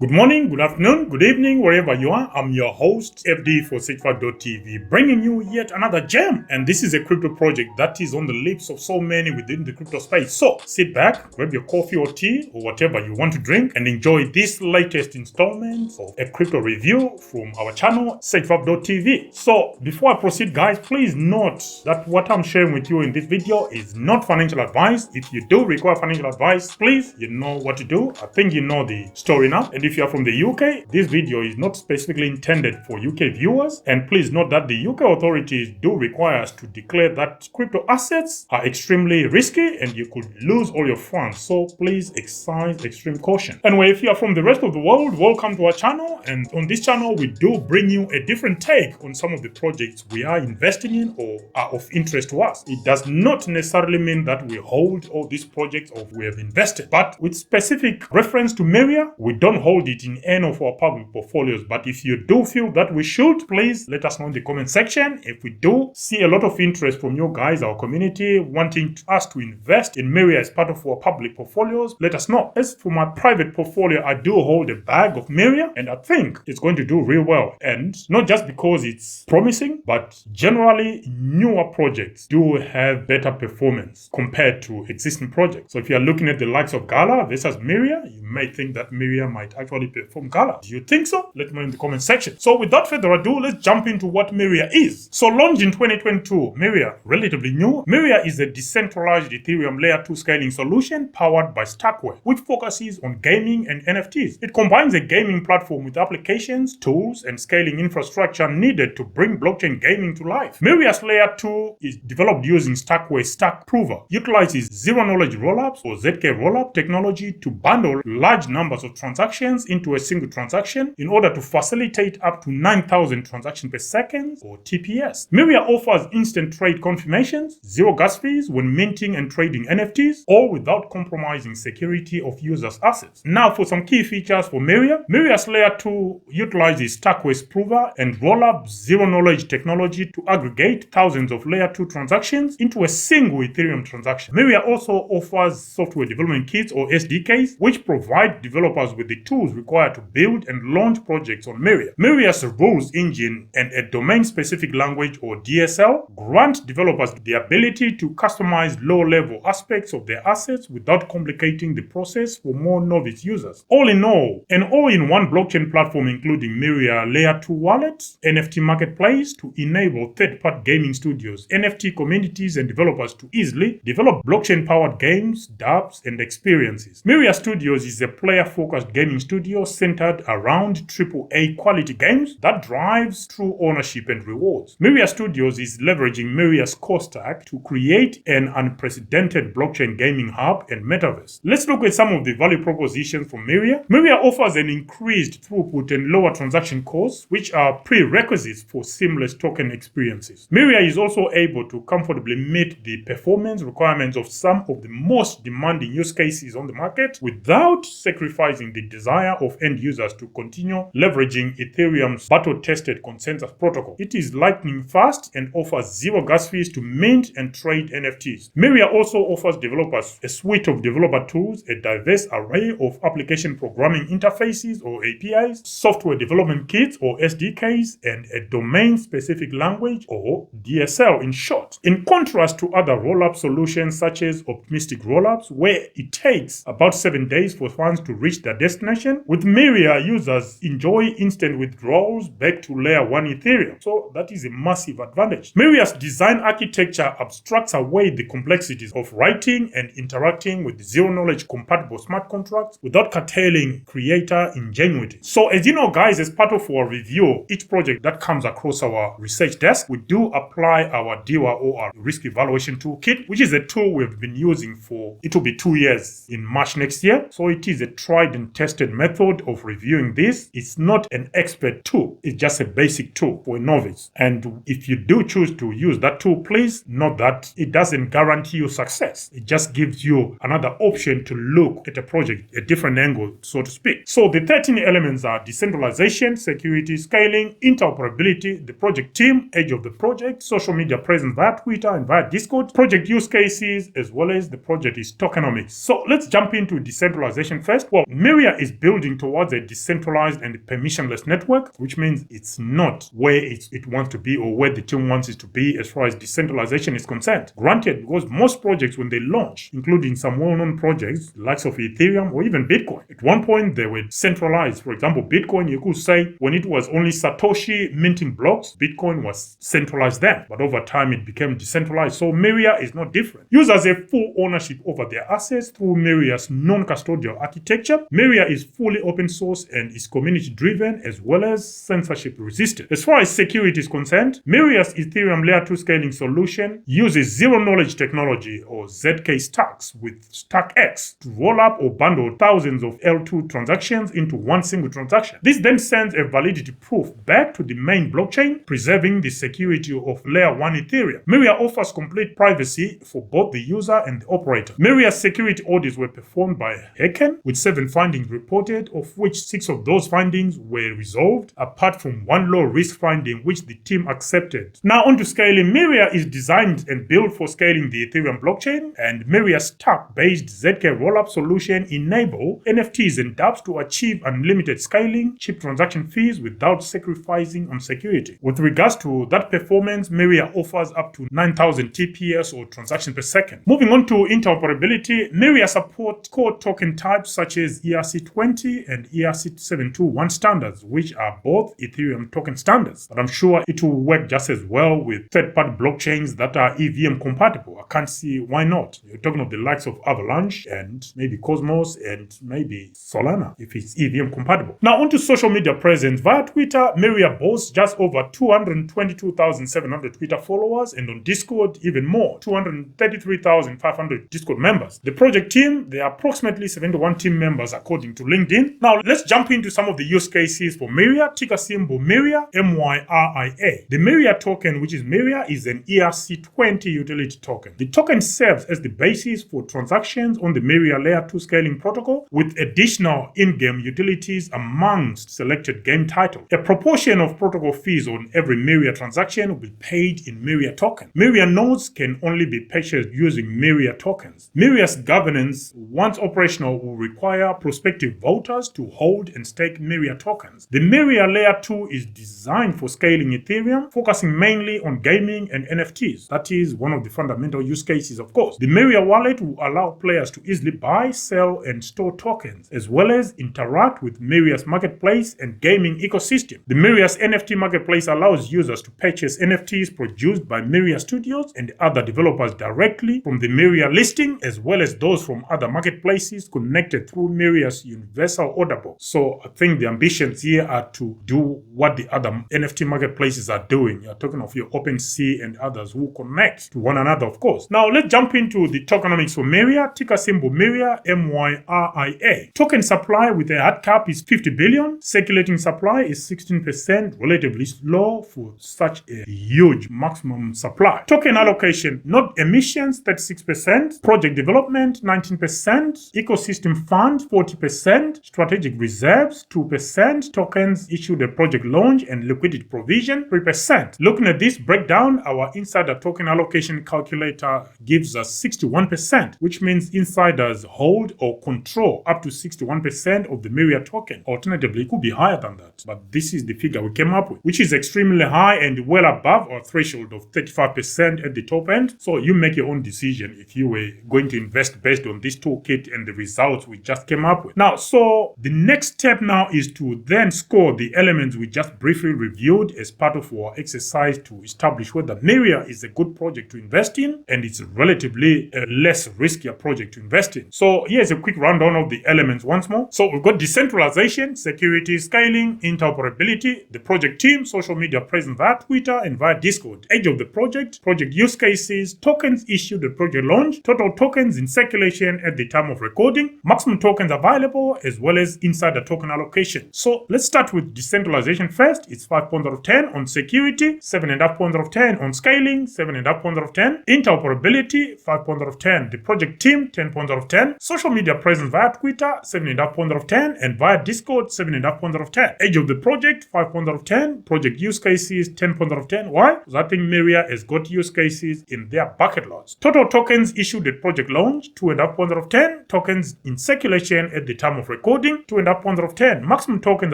Good morning, good afternoon, good evening, wherever you are. I'm your host, FD for SageFact.tv, bringing you yet another gem. And this is a crypto project that is on the lips of so many within the crypto space. So sit back, grab your coffee or tea or whatever you want to drink and enjoy this latest installment of a crypto review from our channel, SageFact.tv. So before I proceed, guys, please note that what I'm sharing with you in this video is not financial advice. If you do require financial advice, please, you know what to do. I think you know the story now. And if you are from the UK, this video is not specifically intended for UK viewers. And please note that the UK authorities do require us to declare that crypto assets are extremely risky and you could lose all your funds. So please exercise extreme caution. Anyway, if you are from the rest of the world, welcome to our channel. And on this channel, we do bring you a different take on some of the projects we are investing in or are of interest to us. It does not necessarily mean that we hold all these projects or we have invested, but with specific reference to Myria, we don't hold it in any of our public portfolios. But if you do feel that we should, please let us know in the comment section. If we do see a lot of interest from you guys, our community, wanting us to invest in Myria as part of our public portfolios, let us know. As for my private portfolio, I do hold a bag of Myria and I think it's going to do real well. And not just because it's promising, but generally newer projects do have better performance compared to existing projects. So if you're looking at the likes of Gala versus Myria, you may think that Myria might actually perform Gala. Do you think so? Let me know in the comment section. So without further ado, let's jump into what Myria is. So launched in 2022, Myria, relatively new. Myria is a decentralized Ethereum layer 2 scaling solution powered by Stackware, which focuses on gaming and NFTs. It combines a gaming platform with applications, tools, and scaling infrastructure needed to bring blockchain gaming to life. Myria's layer 2 is developed using Stackware Stack Prover, utilizes zero knowledge rollups or ZK rollup technology to bundle large numbers of transactions into a single transaction in order to facilitate up to 9,000 transactions per second or TPS. Myria offers instant trade confirmations, zero gas fees when minting and trading NFTs, all without compromising security of users' assets. Now for some key features for Myria. Myria's layer 2 utilizes Stackware's Prover and rollup zero knowledge technology to aggregate thousands of layer 2 transactions into a single Ethereum transaction. Myria also offers software development kits or SDKs, which provide developers with the tools required to build and launch projects on Myria. Myria's rules engine and a domain-specific language or DSL grant developers the ability to customize low-level aspects of their assets without complicating the process for more novice users. All in all, an all-in-one blockchain platform including Myria Layer 2 wallets, NFT marketplace to enable third-party gaming studios, NFT communities, and developers to easily develop blockchain-powered games, dApps, and experiences. Myria Studios is a player-focused gaming studio centered around AAA quality games that drives true ownership and rewards. Myria Studios is leveraging Myria's core stack to create an unprecedented blockchain gaming hub and metaverse. Let's look at some of the value propositions for Myria. Myria offers an increased throughput and lower transaction costs, which are prerequisites for seamless token experiences. Myria is also able to comfortably meet the performance requirements of some of the most demanding use cases on the market without sacrificing the desire of end users to continue leveraging Ethereum's battle-tested consensus protocol. It is lightning fast and offers zero gas fees to mint and trade NFTs. Myria also offers developers a suite of developer tools, a diverse array of application programming interfaces or APIs, software development kits or SDKs, and a domain-specific language or DSL in short. In contrast to other rollup solutions such as optimistic rollups, where it takes about 7 days for funds to reach their destination, with Myria, users enjoy instant withdrawals back to layer 1 Ethereum. So that is a massive advantage. Myria's design architecture abstracts away the complexities of writing and interacting with zero-knowledge compatible smart contracts without curtailing creator ingenuity. So as you know, guys, as part of our review, each project that comes across our research desk, we do apply our DEWA or our risk evaluation toolkit, which is a tool we've been using for, it will be 2 years in March next year. So it is a tried and tested method of reviewing this. It's not an expert tool. It's just a basic tool for a novice. And if you do choose to use that tool, please note that it doesn't guarantee you success. It just gives you another option to look at a project, a different angle, so to speak. So the 13 elements are decentralization, security, scaling, interoperability, the project team, age of the project, social media presence via Twitter and via Discord, project use cases, as well as the project is tokenomics. So let's jump into decentralization first. Well, Myria is built building towards a decentralized and permissionless network, which means it's not where it wants to be or where the team wants it to be as far as decentralization is concerned. Granted, because most projects when they launch, including some well-known projects, the likes of Ethereum or even Bitcoin, at one point they were centralized. For example, Bitcoin, you could say when it was only Satoshi minting blocks, Bitcoin was centralized then. But over time, it became decentralized. So Myria is not different. Users have full ownership over their assets through Myria's non-custodial architecture. Myria is fully open source and is community-driven as well as censorship-resistant. As far as security is concerned, Myria's Ethereum Layer 2 scaling solution uses zero-knowledge technology or ZK stacks with StackX to roll up or bundle thousands of L2 transactions into one single transaction. This then sends a validity proof back to the main blockchain, preserving the security of Layer 1 Ethereum. Myria offers complete privacy for both the user and the operator. Myria's security audits were performed by Hacken, with 7 findings reported, of which 6 of those findings were resolved, apart from one low-risk finding which the team accepted. Now on to scaling. Myria is designed and built for scaling the Ethereum blockchain, and Myria's stack-based ZK rollup solution enable NFTs and dApps to achieve unlimited scaling, cheap transaction fees without sacrificing on security. With regards to that performance, Myria offers up to 9,000 TPS or transactions per second. Moving on to interoperability, Myria supports core token types such as ERC20 and ERC721 standards, which are both Ethereum token standards. But I'm sure it will work just as well with third-party blockchains that are EVM compatible. I can't see why not. You're talking of the likes of Avalanche and maybe Cosmos and maybe Solana if it's EVM compatible. Now onto social media presence. Via Twitter, Myria boasts just over 222,700 Twitter followers, and on Discord even more, 233,500 Discord members. The project team, there are approximately 71 team members according to LinkedIn. Now let's jump into some of the use cases for Myria. Ticker symbol Myria, MYRIA. The Myria token, which is Myria, is an ERC20 utility token. The token serves as the basis for transactions on the Myria Layer 2 scaling protocol with additional in-game utilities amongst selected game titles. A proportion of protocol fees on every Myria transaction will be paid in Myria token. Myria nodes can only be purchased using Myria tokens. Myria's governance, once operational, will require prospective voters to hold and stake Myria tokens. The Myria Layer 2 is designed for scaling Ethereum, focusing mainly on gaming and NFTs. That is one of the fundamental use cases, of course. The Myria wallet will allow players to easily buy, sell, and store tokens, as well as interact with Myria's marketplace and gaming ecosystem. The Myria's NFT marketplace allows users to purchase NFTs produced by Myria Studios and other developers directly from the Myria listing, as well as those from other marketplaces connected through Myria's universal order book. So I think the ambitions here are to do what the other NFT marketplaces are doing. You're talking of your OpenSea and others who connect to one another, of course. Now let's jump into the tokenomics for Myria. Ticker symbol Myria, MYRIA. Token supply with a hard cap is 50 billion. Circulating supply is 16%, relatively low for such a huge maximum supply. Token allocation, node emissions 36%, project development 19%, ecosystem fund 40%, strategic reserves 2%, tokens issued at project launch and liquidity provision 3%. Looking at this breakdown, our insider token allocation calculator gives us 61%, which means insiders hold or control up to 61% of the Myria token. Alternatively, it could be higher than that, but this is the figure we came up with, which is extremely high and well above our threshold of 35% at the top end. So you make your own decision if you were going to invest based on this toolkit and the results we just came up with. Now, so the next step now is to then score the elements we just briefly reviewed as part of our exercise to establish whether Myria is a good project to invest in and it's relatively a less riskier project to invest in. So here's a quick rundown of the elements once more. So we've got decentralization, security, scaling, interoperability, the project team, social media presence via Twitter and via Discord, age of the project use cases, tokens issued at project launch, total tokens in circulation at the time of recording, maximum tokens available, as well as insider token allocation. So let's start with decentralization first. It's 5 points out of 10 on security, 7.5 points out of 10 on scaling, 7.5 points out of 10. Interoperability, 5 points out of 10. The project team, 10 points out of 10. Social media presence via Twitter, 7.5 points out of 10. And via Discord, 7.5 points out of 10. Age of the project, 5 points out of 10. Project use cases, 10 points out of 10. Why? Because I think Myria has got use cases in their bucket loads. Total tokens issued at project launch, 2.5 points out of 10. Tokens in circulation at the time of recording, recording, 2.5 points out of 10. Maximum tokens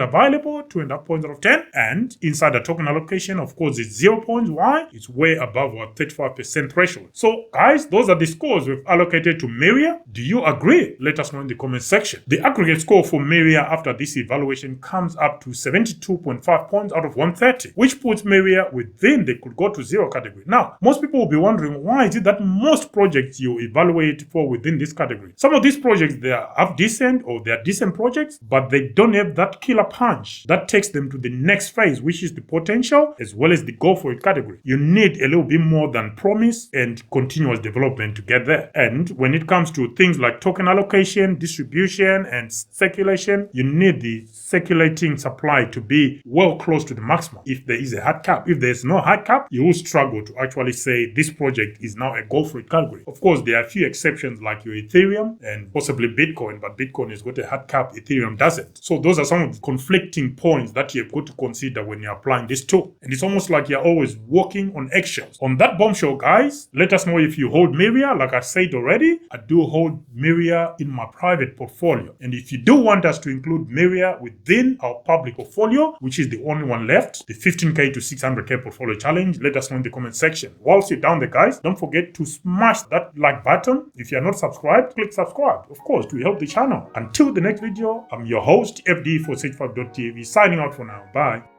available, 2.5 points out of 10. And insider token allocation, of course, is 0 points. Why? It's way above our 35% threshold. So guys, those are the scores we've allocated to Myria. Do you agree? Let us know in the comment section. The aggregate score for Myria after this evaluation comes up to 72.5 points out of 130, which puts Myria within the could go to zero category. Now, most people will be wondering, why is it that most projects you evaluate for within this category? Some of these projects, they are half decent or they are decent projects, but they don't have that killer punch that takes them to the next phase, which is the potential as well as the go for it category. You need a little bit more than promise and continuous development to get there. And when it comes to things like token allocation, distribution, and circulation, you need the circulating supply to be well close to the maximum if there is a hard cap. If there's no hard cap, you will struggle to actually say this project is now a go for it category. Of course, there are a few exceptions like your Ethereum and possibly Bitcoin, but Bitcoin has got a hard cap, Ethereum doesn't. So those are some of the conflicting points that you've got to consider when you're applying this tool. And it's almost like you're always walking on eggshells. On that bombshell, guys, let us know if you hold Myria. Like I said already, I do hold Myria in my private portfolio. And if you do want us to include Myria within our public portfolio, which is the only one left, the 15K to 600K portfolio challenge, let us know in the comment section. Whilst you're down there, guys, don't forget to smash that like button. If you're not subscribed, click subscribe, of course, to help the channel. Until the next video, I'm your host, FD for Sage5.tv, signing out for now. Bye.